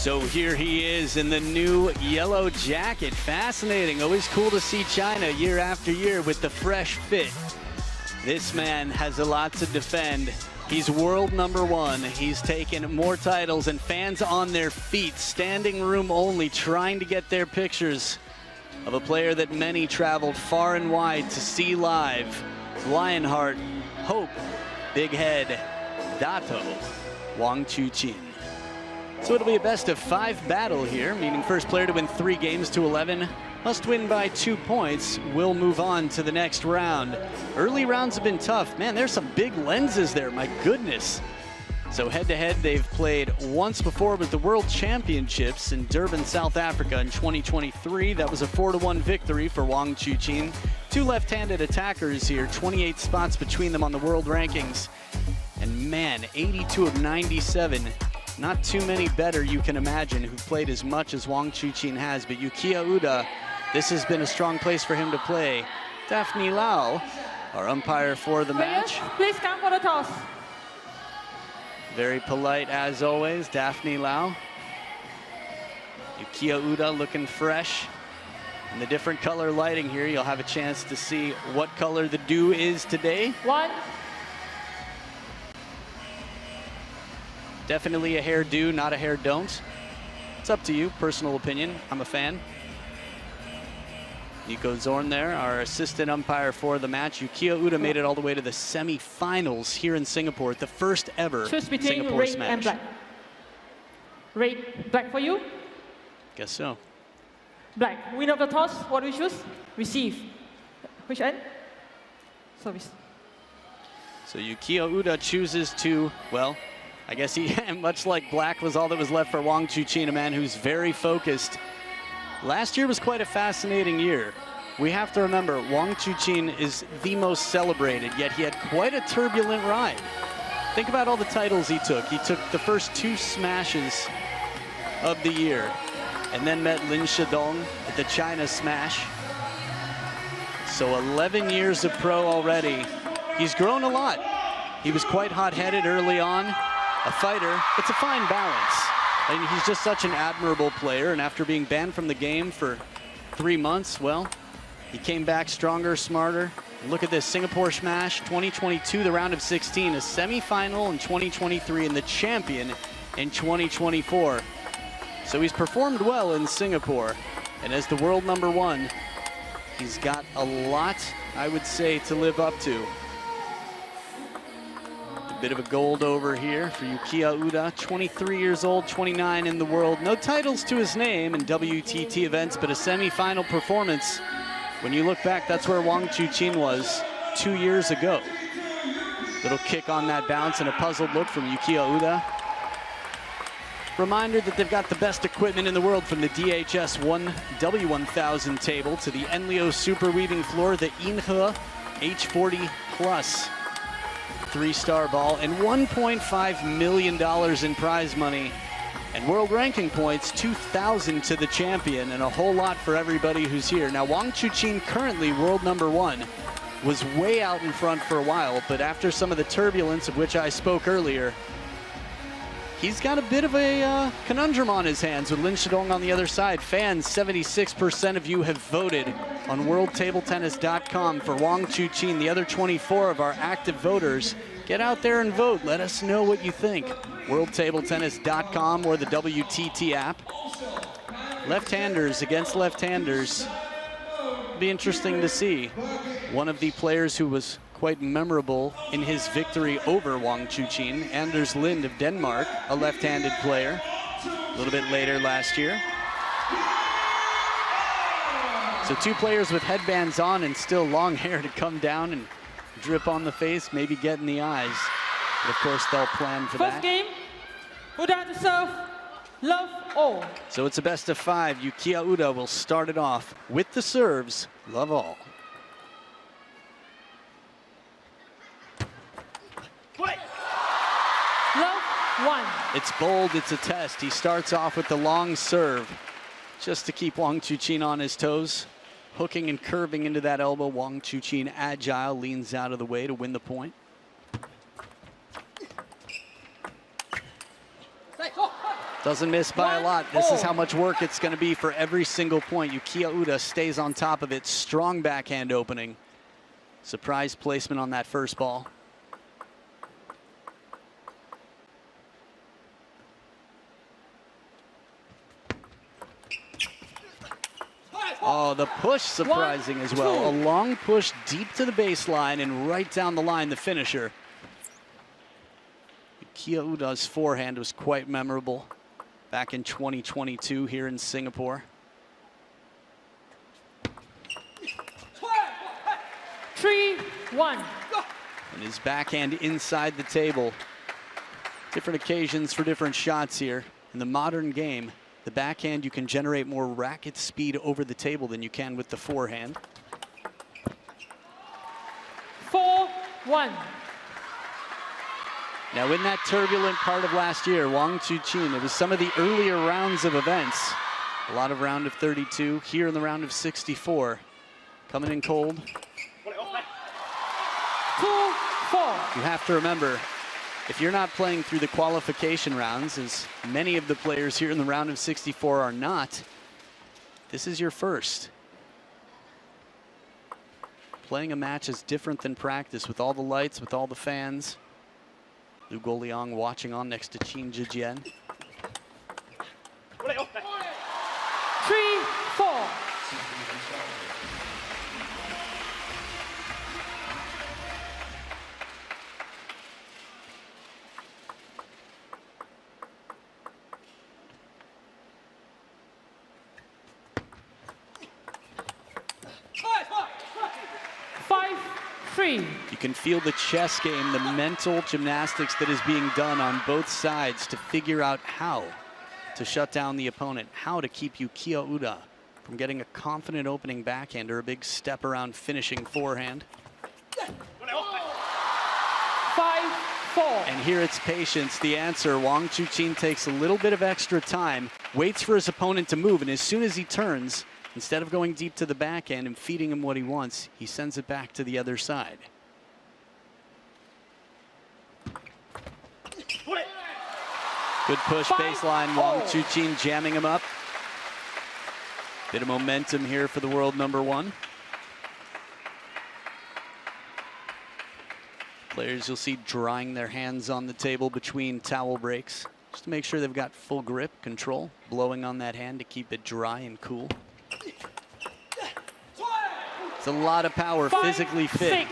So here he is in the new yellow jacket. Fascinating. Always cool to see China year after year with the fresh fit. This man has a lot to defend. He's world #1. He's taken more titles, and fans on their feet, standing room only, trying to get their pictures of a player that many traveled far and wide to see live. Lionheart, Hope, Big Head, Dato, WANGCHUQIN. So it'll be a best-of-5 battle here, meaning first player to win 3 games to 11 must win by 2 points. Will move on to the next round. Early rounds have been tough. Man, there's some big lenses there, my goodness. So head-to-head, they've played once before with the World Championships in Durban, South Africa in 2023. That was a 4-1 victory for WANGCHUQIN. 2 left-handed attackers here, 28 spots between them on the world rankings. And man, 82 of 97. Not too many better, you can imagine, who've played as much as WANGCHUQIN has. But Yukiya Uda, this has been a strong place for him to play. Daphne Lau, our umpire for the match. Please come for the toss. Very polite as always, Daphne Lau. Yukiya Uda looking fresh. In the different color lighting here, you'll have a chance to see what color the dew is today. 1. Definitely a hair do, not a hair don't. It's up to you, personal opinion. I'm a fan. Nico Zorn there, our assistant umpire for the match. Yukiya Uda made it all the way to the semi-finals here in Singapore, the first ever Choose between Singapore red smash. and black. Red, black for you? Guess so. Black. Winner of the toss, what do we choose? Receive. Which end? Service. So Yukiya Uda chooses to, well, I guess he, much like black was all that was left for WANGCHUQIN, a man who's very focused. Last year was quite a fascinating year. We have to remember, WANGCHUQIN is the most celebrated, yet he had quite a turbulent ride. Think about all the titles he took. He took the first 2 smashes of the year, and then met Lin Shidong at the China Smash. So 11 years of pro already. He's grown a lot. He was quite hot-headed early on. A fighter, it's a fine balance. I mean, he's just such an admirable player, and after being banned from the game for 3 months, well, he came back stronger, smarter. And look at this, Singapore Smash 2022, the round of 16, a semi-final in 2023, and the champion in 2024. So he's performed well in Singapore, and as the world #1, he's got a lot, I would say, to live up to. Bit of a gold over here for Yukiya Uda, 23 years old, 29 in the world. No titles to his name in WTT events, but a semi-final performance. When you look back, that's where WANGCHUQIN was 2 years ago. Little kick on that bounce and a puzzled look from Yukiya Uda. Reminder that they've got the best equipment in the world, from the DHS W1000 table to the Enlio Super Weaving Floor, the Inhe H40 Plus. 3-star ball, and $1.5 million in prize money, and world ranking points, 2,000 to the champion, and a whole lot for everybody who's here. Now, WANGCHUQIN, currently world #1, was way out in front for a while, but after some of the turbulence of which I spoke earlier, he's got a bit of a conundrum on his hands with Lin Shidong on the other side. Fans, 76% of you have voted on WorldTableTennis.com for WANGCHUQIN. The other 24 of our active voters, get out there and vote. Let us know what you think. WorldTableTennis.com or the WTT app. Left-handers against left-handers. Be interesting to see. One of the players who was quite memorable in his victory over WANGCHUQIN, Anders Lind of Denmark, a left-handed player, a little bit later last year. So 2 players with headbands on and still long hair to come down and drip on the face, maybe get in the eyes. But of course, they'll plan for that. First game, Uda to serve, love all. So it's a best-of-5. Yukiya Uda will start it off with the serves, love all. Love 1. It's bold, it's a test. He starts off with the long serve just to keep WANGCHUQIN on his toes. Hooking and curving into that elbow. WANGCHUQIN agile, leans out of the way to win the point. Doesn't miss by a lot. This is how much work it's going to be for every single point. Yukiya Uda stays on top of it. Strong backhand opening. Surprise placement on that first ball. Oh, the push surprising as well. A long push deep to the baseline and right down the line, the finisher. Yukiya Uda's forehand was quite memorable back in 2022 here in Singapore. 3-1. And his backhand inside the table. Different occasions for different shots here. In the modern game, the backhand, you can generate more racket speed over the table than you can with the forehand. 4-1. Now in that turbulent part of last year, WANGCHUQIN, it was some of the earlier rounds of events. A lot of round of 32, here in the round of 64. Coming in cold. 2-4. You have to remember, if you're not playing through the qualification rounds, as many of the players here in the round of 64 are not, this is your first. Playing a match is different than practice, with all the lights, with all the fans. Liu Guoliang watching on next to Qin Zhijian. 3-4. You can feel the chess game, the mental gymnastics that is being done on both sides to figure out how to shut down the opponent, how to keep Yukiya Uda from getting a confident opening backhand or a big step around finishing forehand. 5-4. And here it's patience. The answer, WANGCHUQIN takes a little bit of extra time, waits for his opponent to move, and as soon as he turns, instead of going deep to the backhand and feeding him what he wants, he sends it back to the other side. Good push baseline, WANGCHUQIN jamming him up. Bit of momentum here for the world number one. Players you'll see drying their hands on the table between towel breaks, just to make sure they've got full grip, control, blowing on that hand to keep it dry and cool. It's a lot of power, physically fit.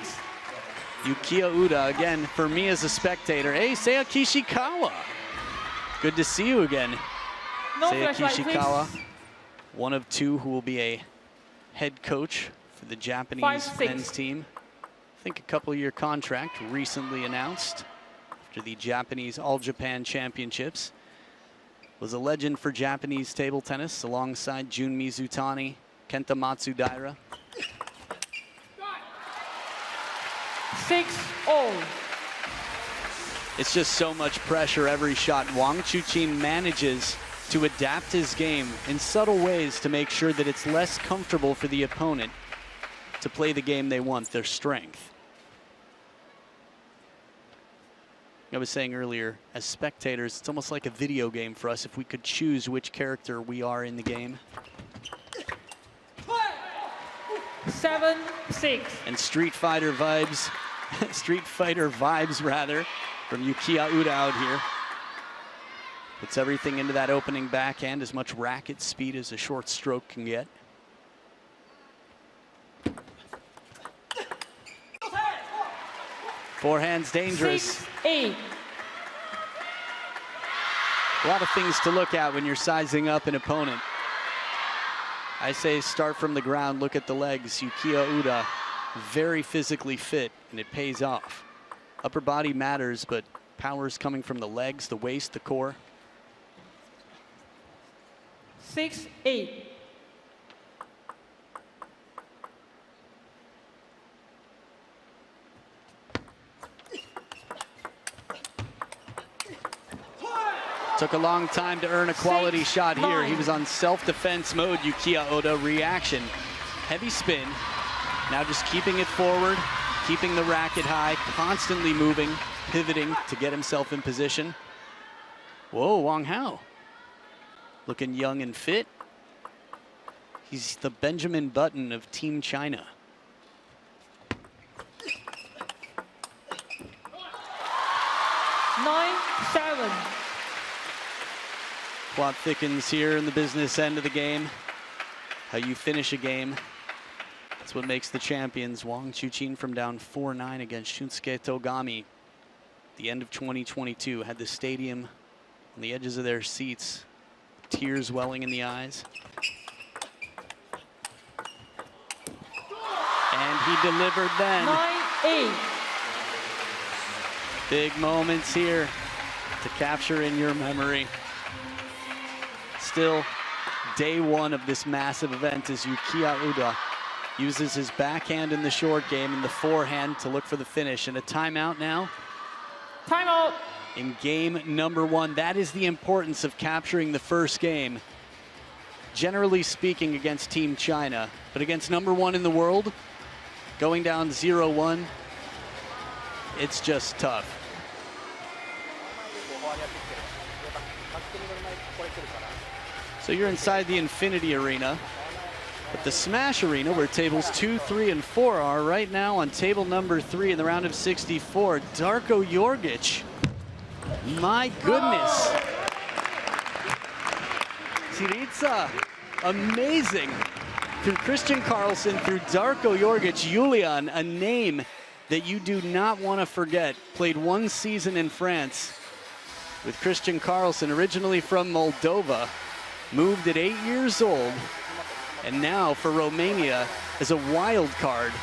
Yukiya Uda, again, for me as a spectator. Hey, Seiya Kishikawa. Good to see you again. Seiya Kishikawa, one of two who will be a head coach for the Japanese men's team. I think a couple-year contract recently announced after the Japanese All Japan Championships. Was a legend for Japanese table tennis alongside Jun Mizutani, Kenta Matsudaira. 6-0. It's just so much pressure every shot. WANGCHUQIN manages to adapt his game in subtle ways to make sure that it's less comfortable for the opponent to play the game they want, their strength. I was saying earlier, as spectators, it's almost like a video game for us if we could choose which character we are in the game. 7-6. And Street Fighter vibes rather, from Yukiya Uda out here. Puts everything into that opening backhand, as much racket speed as a short stroke can get. Forehand's dangerous. 6-8. A lot of things to look at when you're sizing up an opponent. I say start from the ground, look at the legs. Yukiya Uda, very physically fit, and it pays off. Upper body matters, but power is coming from the legs, the waist, the core. 6-8. Took a long time to earn a quality shot here. He was on self-defense mode, Yukiya Uda. Reaction, heavy spin. Now just keeping it forward, keeping the racket high, constantly moving, pivoting to get himself in position. Whoa, Wang Hao. looking young and fit. He's the Benjamin Button of Team China. Plot thickens here in the business end of the game. How you finish a game, that's what makes the champions. WANGCHUQIN from down 4-9 against Shunsuke Togami. The end of 2022 had the stadium on the edges of their seats, tears welling in the eyes. And he delivered then. 9-8. Big moments here to capture in your memory. Still, day one of this massive event as Yukiya Uda uses his backhand in the short game and the forehand to look for the finish. And a timeout now. Timeout. In game number one, that is the importance of capturing the first game. Generally speaking, against Team China, but against number one in the world, going down 0-1, it's just tough. So you're inside the Infinity Arena, but the Smash Arena, where tables 2, 3, and 4 are right now on table number 3 in the round of 64, Darko Jorgic. My goodness. Kiritsa, amazing. Through Christian Carlsen, through Darko Jorgic, Julian, a name that you do not want to forget. Played one season in France with Christian Carlsen, originally from Moldova. Moved at 8 years old, and now for Romania as a wild card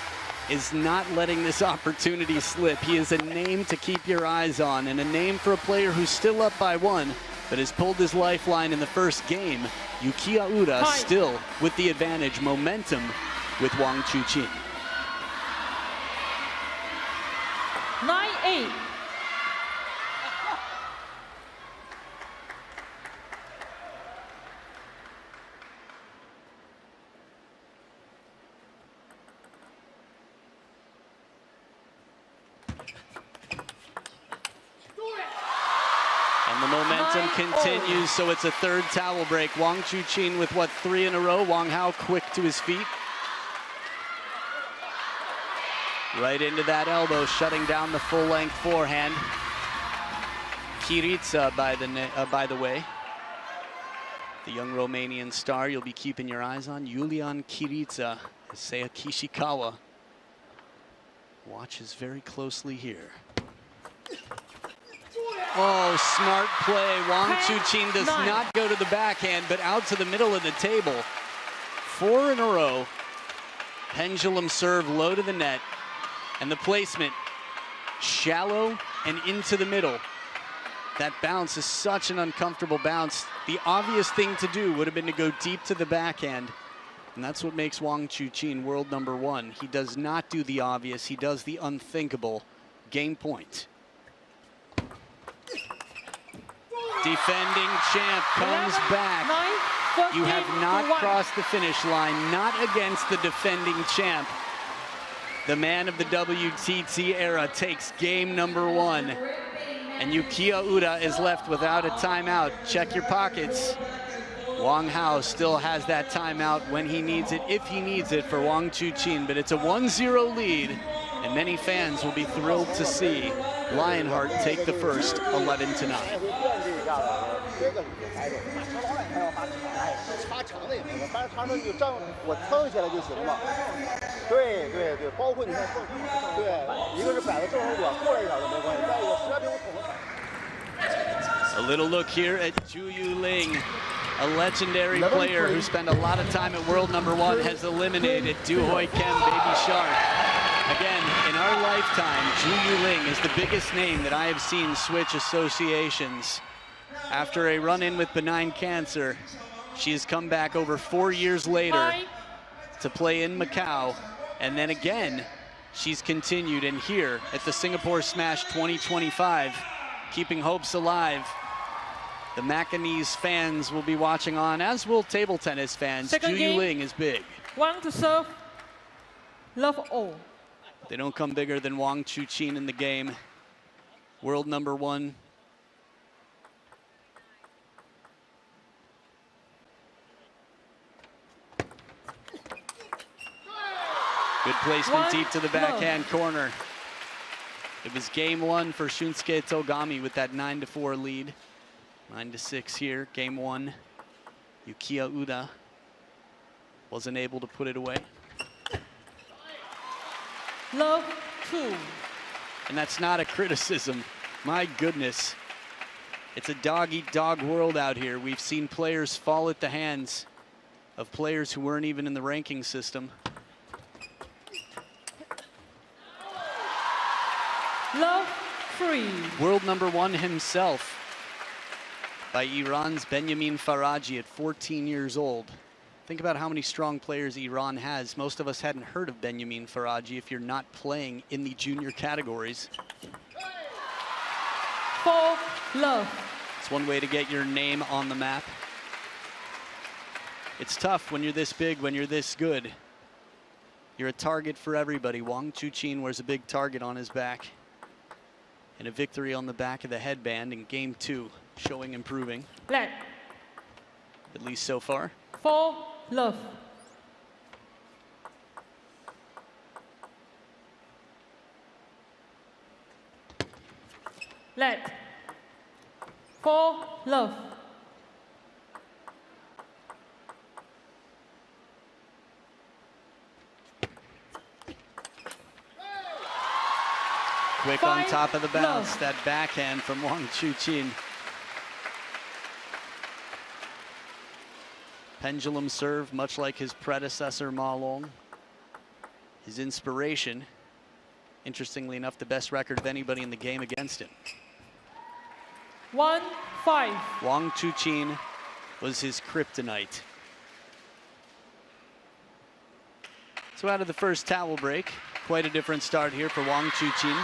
is not letting this opportunity slip. He is a name to keep your eyes on, and a name for a player who's still up by 1, but has pulled his lifeline in the first game. Yukiya Uda still with the advantage, momentum with WANGCHUQIN. 9-8. And the momentum continues, so it's a third towel break. WANGCHUQIN with, what, 3 in a row? Wang Hao quick to his feet. Right into that elbow, shutting down the full-length forehand. Kiritsa, by the way. The young Romanian star you'll be keeping your eyes on, Julian Kiritsa. Seiya Kishikawa watches very closely here. Oh, smart play. WANGCHUQIN does not go to the backhand, but out to the middle of the table. 4 in a row. Pendulum serve low to the net. And the placement, shallow and into the middle. That bounce is such an uncomfortable bounce. The obvious thing to do would have been to go deep to the backhand. And that's what makes WANGCHUQIN world number 1. He does not do the obvious, he does the unthinkable. Game point. Defending champ comes back. You have not crossed the finish line, not against the defending champ. The man of the WTT era takes game number 1. And Yukiya Uda is left without a timeout. Check your pockets. Wang Hao still has that timeout when he needs it, if he needs it, for WANGCHUQIN. But it's a 1-0 lead, and many fans will be thrilled to see Lionheart take the first 11-9. 他抢的也不能，但是他们就站我蹭起来就行了。对对对，包括你看蹦，对，一个是摆的正后短，过来一点都没关系，再一个实在比我捅的。A little look here at Zhu Yuling, a legendary player who spent a lot of time at world number 1, has eliminated Du Hoi Kem, Baby Shark. Again, in our lifetime, Zhu Yuling is the biggest name that I have seen switch associations. After a run-in with benign cancer, she has come back over 4 years later to play in Macau. And then again, she's continued. And here at the Singapore Smash 2025, keeping hopes alive. The Macanese fans will be watching on, as will table tennis fans. Zhu Yuling is big. 1 to serve, love all. They don't come bigger than WANGCHUQIN in the game. World number 1. placement deep to the backhand corner. It was game one for Shunsuke Togami with that 9-4 lead. 9-6 here, game one. Yukiya Uda wasn't able to put it away. Love 2. And that's not a criticism. My goodness. It's a dog-eat-dog world out here. We've seen players fall at the hands of players who weren't even in the ranking system. Love 3. World number one himself by Iran's Benjamin Faraji at 14 years old. Think about how many strong players Iran has. Most of us hadn't heard of Benjamin Faraji if you're not playing in the junior categories. 4 love. It's one way to get your name on the map. It's tough when you're this big, when you're this good. You're a target for everybody. WANGCHUQIN wears a big target on his back. And a victory on the back of the headband in game two, showing improving. Black. At least so far. 4 love. Let. 4 love. Quick on top of the bounce, that backhand from WANGCHUQIN. Pendulum serve, much like his predecessor Ma Long. His inspiration, interestingly enough, the best record of anybody in the game against him. 1-5. WANGCHUQIN was his kryptonite. So out of the first towel break, quite a different start here for WANGCHUQIN.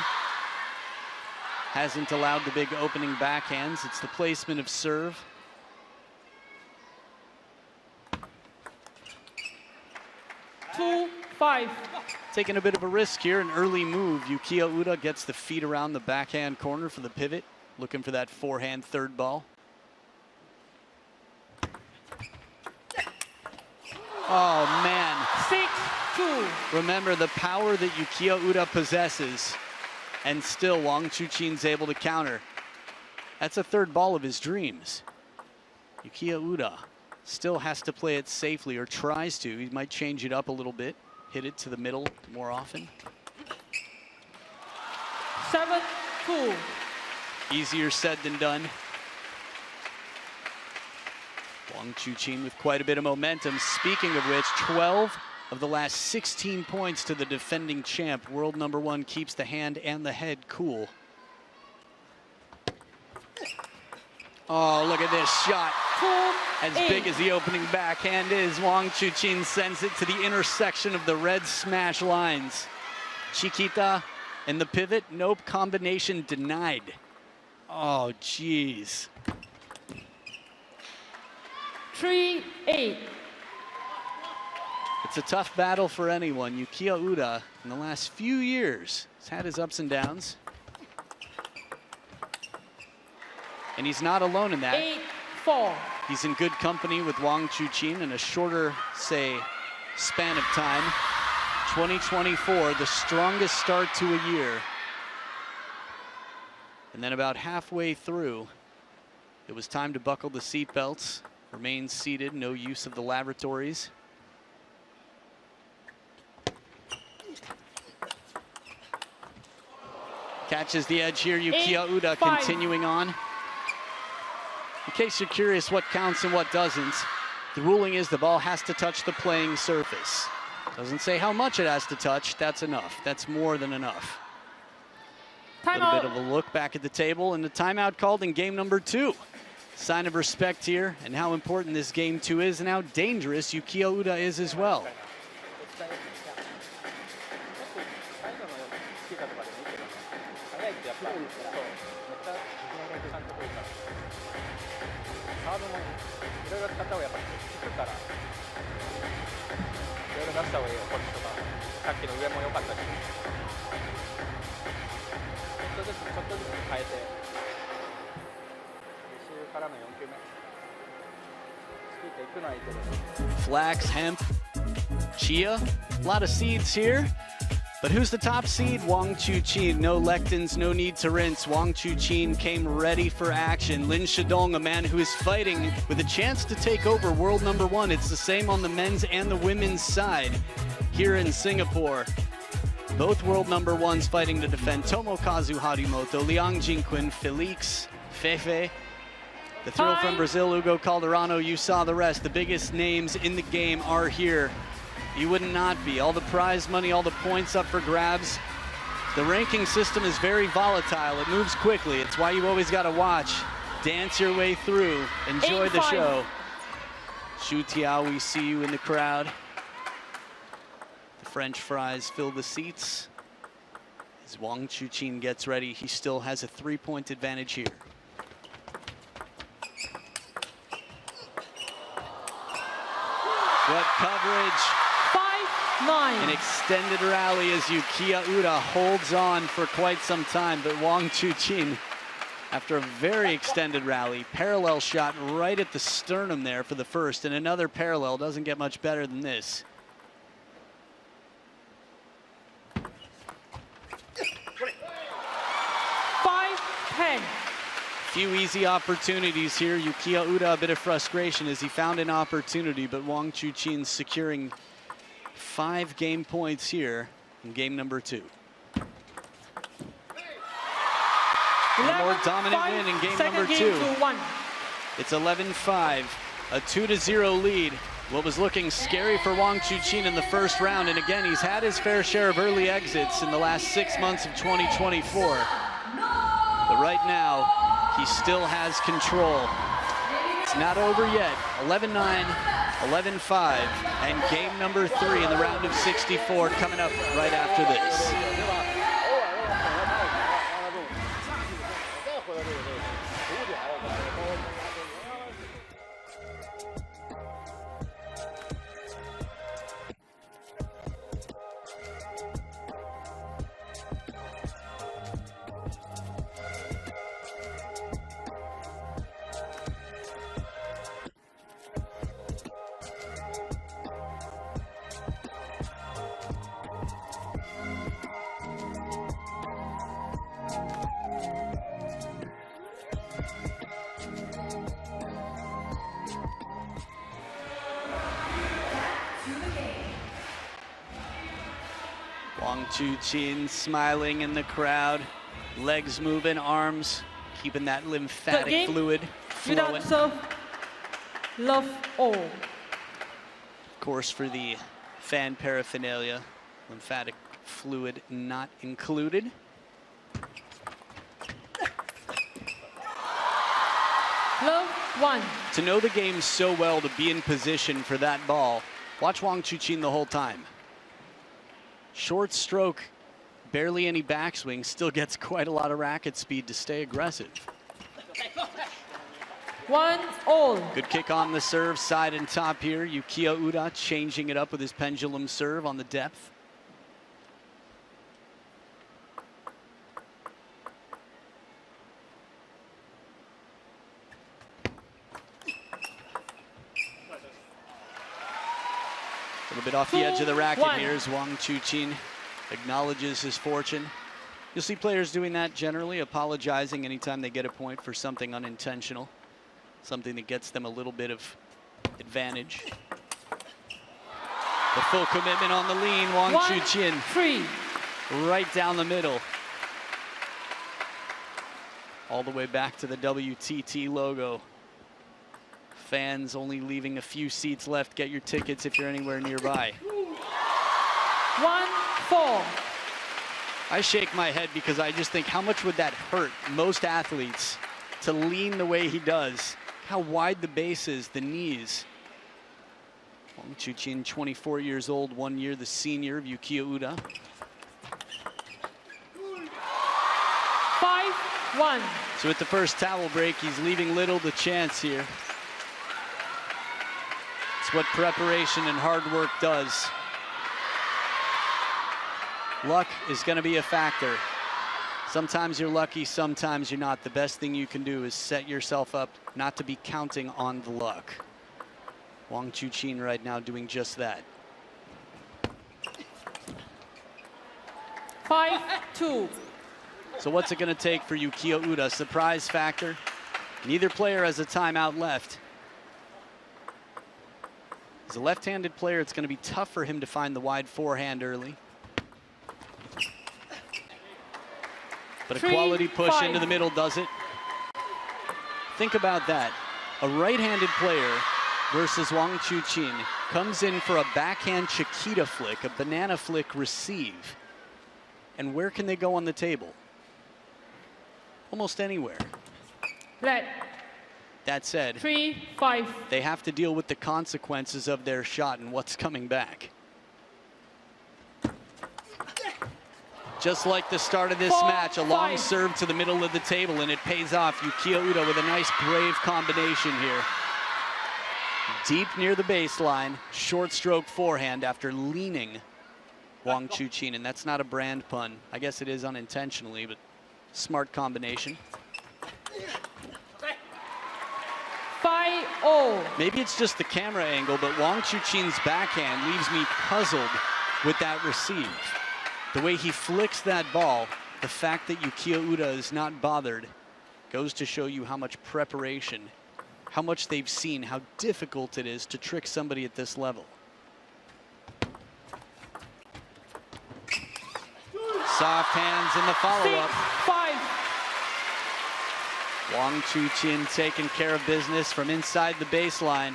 Hasn't allowed the big opening backhands. It's the placement of serve. Two, 5. Taking a bit of a risk here, an early move. Yukiya Uda gets the feet around the backhand corner for the pivot. Looking for that forehand third ball. Oh, man. 6-2. Remember the power that Yukiya Uda possesses, and still WANGCHUQIN's able to counter. That's a third ball of his dreams. Yukiya Uda still has to play it safely, or tries to. He might change it up a little bit, hit it to the middle more often. 7-2. Easier said than done. WANGCHUQIN with quite a bit of momentum. Speaking of which, 12 of the last 16 points to the defending champ. World number one keeps the hand and the head cool. Oh, look at this shot. As big as the opening backhand is, WANGCHUQIN sends it to the intersection of the red smash lines. Chiquita and the pivot, nope, combination denied. Oh, geez. 3-8. It's a tough battle for anyone. Yukiya Uda, in the last few years, has had his ups and downs. And he's not alone in that. 8-4. He's in good company with WANGCHUQIN in a shorter, say, span of time. 2024, the strongest start to a year. And then about halfway through, it was time to buckle the seatbelts, remain seated, no use of the lavatories. Catches the edge here, Yukiya Uda continuing on. In case you're curious what counts and what doesn't, the ruling is the ball has to touch the playing surface. Doesn't say how much it has to touch, that's enough. That's more than enough. A little bit of a look back at the table, and the timeout called in game number 2. Sign of respect here, and how important this game 2 is, and how dangerous Yukiya Uda is as well. Flax, hemp, chia, a lot of seeds here. But who's the top seed? WANGCHUQIN. No lectins, no need to rinse. WANGCHUQIN came ready for action. Lin Shidong, a man who is fighting with a chance to take over world #1. It's the same on the men's and the women's side here in Singapore. Both world #1s fighting to defend. Tomokazu Harimoto, Liang Jinquin, Felix, Fefe. The thrill from Brazil, Hugo Calderano. You saw the rest. The biggest names in the game are here. You would not be. All the prize money, all the points up for grabs. The ranking system is very volatile. It moves quickly. It's why you always got to watch. Dance your way through. Enjoy the show. Xu Tiao, we see you in the crowd. The French fries fill the seats. As WANGCHUQIN gets ready, he still has a 3-point advantage here. What coverage. 5-9. An extended rally as Yukiya Uda holds on for quite some time, but WANGCHUQIN, after a very extended rally, parallel shot right at the sternum there for the first, and another parallel. Doesn't get much better than this. Few easy opportunities here. Yukiya Uda, a bit of frustration as he found an opportunity, but WANGCHUQIN securing 5 game points here in game #2. A more dominant win in game #2. It's 11-5, a 2-0 lead. What was looking scary for WANGCHUQIN in the first round, and again, he's had his fair share of early exits in the last 6 months of 2024. But right now, he still has control. It's not over yet. 11-9, 11-5, and game #3 in the round of 64 coming up right after this. WANGCHUQIN smiling in the crowd, legs moving, arms keeping that lymphatic fluid flowing. Love all. Of course, for the fan paraphernalia, lymphatic fluid not included. Love 1. To know the game so well, to be in position for that ball, watch WANGCHUQIN the whole time. Short stroke, barely any backswing, still gets quite a lot of racket speed to stay aggressive. 1-all. Good kick on the serve, side and top here. Yukiya Uda changing it up with his pendulum serve on the depth. A little bit off the edge of the racket here as WANGCHUQIN acknowledges his fortune. You'll see players doing that generally, apologizing anytime they get a point for something unintentional, something that gets them a little bit of advantage. The full commitment on the lean, WANGCHUQIN right down the middle. All the way back to the WTT logo. Fans only leaving a few seats left. Get your tickets if you're anywhere nearby. 1-4. I shake my head because I just think, how much would that hurt most athletes to lean the way he does? How wide the base is, the knees. WANGCHUQIN, 24 years old, 1 year the senior of Yukiya Uda. 5-1. So at the first towel break, he's leaving little to chance here. It's what preparation and hard work does. Luck is going to be a factor. Sometimes you're lucky, sometimes you're not. The best thing you can do is set yourself up not to be counting on the luck. WANGCHUQIN right now doing just that. 5-2. So what's it going to take for Yukiya Uda? Surprise factor. Neither player has a timeout left. As a left-handed player, it's going to be tough for him to find the wide forehand early. But a quality push into the middle does it. Think about that. A right-handed player versus WANGCHUQIN comes in for a backhand Chiquita flick, a banana flick receive. And where can they go on the table? Almost anywhere. Red. That said, 3-5. they have to deal with the consequences of their shot and what's coming back. Just like the start of this match, a long serve to the middle of the table, and it pays off. Yukiya Uda with a nice, brave combination here. Deep near the baseline, short stroke forehand after leaning WANGCHUQIN, and that's not a brand pun. I guess it is unintentionally, but smart combination. 5-0. Maybe it's just the camera angle, but WANGCHUQIN's backhand leaves me puzzled with that receive. The way he flicks that ball, the fact that Yukiya Uda is not bothered, goes to show you how much preparation, how much they've seen, how difficult it is to trick somebody at this level. Soft hands in the follow-up. 6-5. WANGCHUQIN taking care of business from inside the baseline.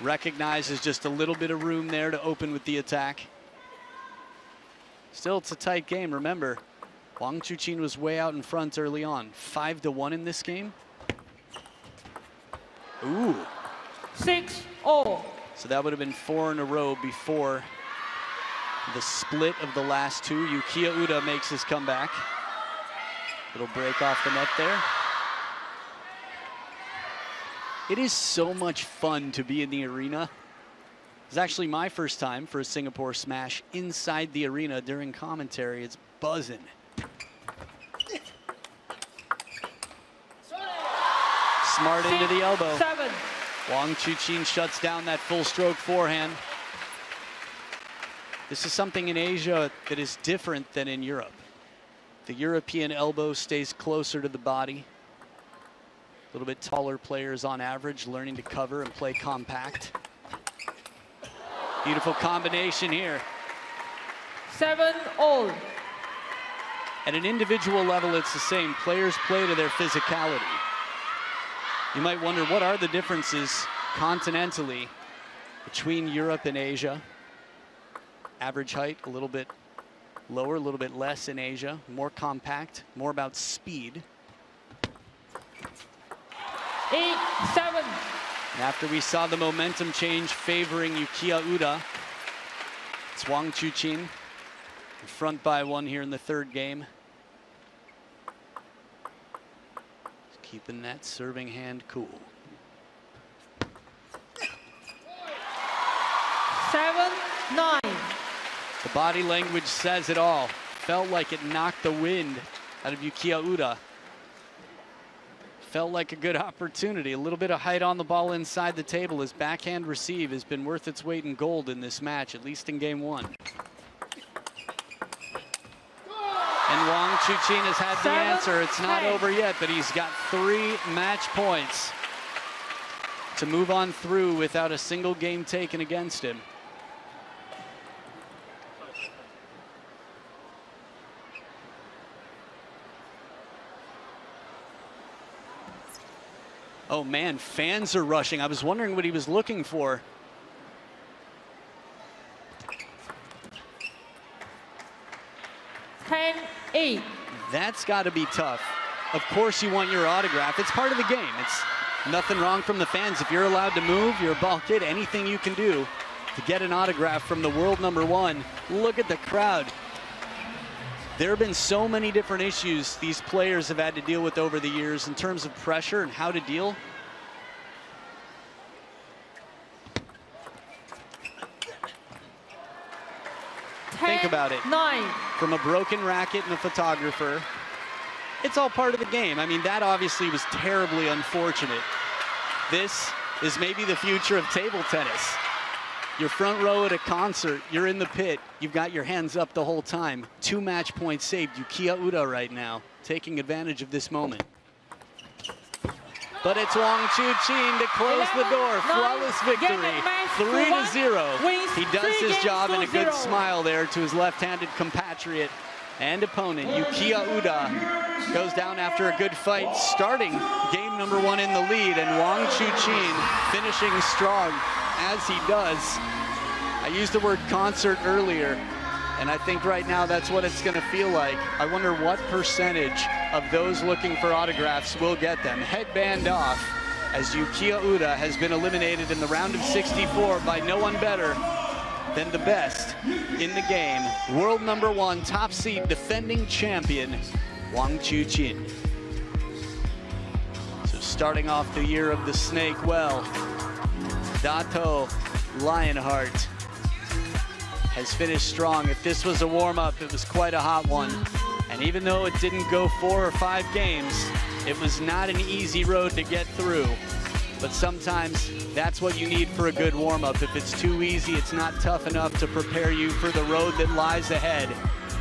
Recognizes just a little bit of room there to open with the attack. Still, it's a tight game. Remember, WANGCHUQIN was way out in front early on. 5-1 in this game. Ooh. 6-0. So that would have been 4 in a row before the split of the last two. Yukiya Uda makes his comeback. Little break off the net there. It is so much fun to be in the arena. It's actually my first time for a Singapore Smash inside the arena during commentary. It's buzzing. Smart into the elbow. 7. WANGCHUQIN shuts down that full stroke forehand. This is something in Asia that is different than in Europe. The European elbow stays closer to the body. A little bit taller players on average learning to cover and play compact. Beautiful combination here. 7-0. At an individual level, it's the same. Players play to their physicality. You might wonder, what are the differences continentally between Europe and Asia? Average height, a little bit lower, a little bit less in Asia. More compact, more about speed. 8-7. And after we saw the momentum change favoring Yukiya Uda, it's WANGCHUQIN in front by 1 here in the third game. Just keeping that serving hand cool. 7-9. The body language says it all. Felt like it knocked the wind out of Yukiya Uda. Felt like a good opportunity. A little bit of height on the ball inside the table. His backhand receive has been worth its weight in gold in this match, at least in game 1. And WANGCHUQIN has had the answer. It's not over yet, but he's got 3 match points to move on through without a single game taken against him. Oh man, fans are rushing. I was wondering what he was looking for. That's got to be tough. Of course you want your autograph. It's part of the game. It's nothing wrong from the fans. If you're allowed to move, you're a ball kid, anything you can do to get an autograph from the world #1. Look at the crowd. There have been so many different issues these players have had to deal with over the years in terms of pressure and how to deal. Think about it. 9. From a broken racket and a photographer, it's all part of the game. I mean, that obviously was terribly unfortunate. This is maybe the future of table tennis. You're front row at a concert, you're in the pit, you've got your hands up the whole time. 2 match points saved. Yukiya Uda right now, taking advantage of this moment. But it's WANGCHUQIN to close the door. Flawless victory, 3-0. He does his job, and a good smile there to his left-handed compatriot and opponent. Yukiya Uda goes down after a good fight, starting game number 1 in the lead, and WANGCHUQIN finishing strong as he does. I used the word concert earlier, and I think right now that's what it's going to feel like. I wonder what percentage of those looking for autographs will get them. Headband off, as Yukiya Uda has been eliminated in the round of 64 by no one better than the best in the game. World #1, top seed, defending champion, WANGCHUQIN. So starting off the year of the snake well, Dato Lionheart has finished strong. If this was a warm-up, it was quite a hot one. And even though it didn't go 4 or 5 games, it was not an easy road to get through. But sometimes that's what you need for a good warm-up. If it's too easy, it's not tough enough to prepare you for the road that lies ahead.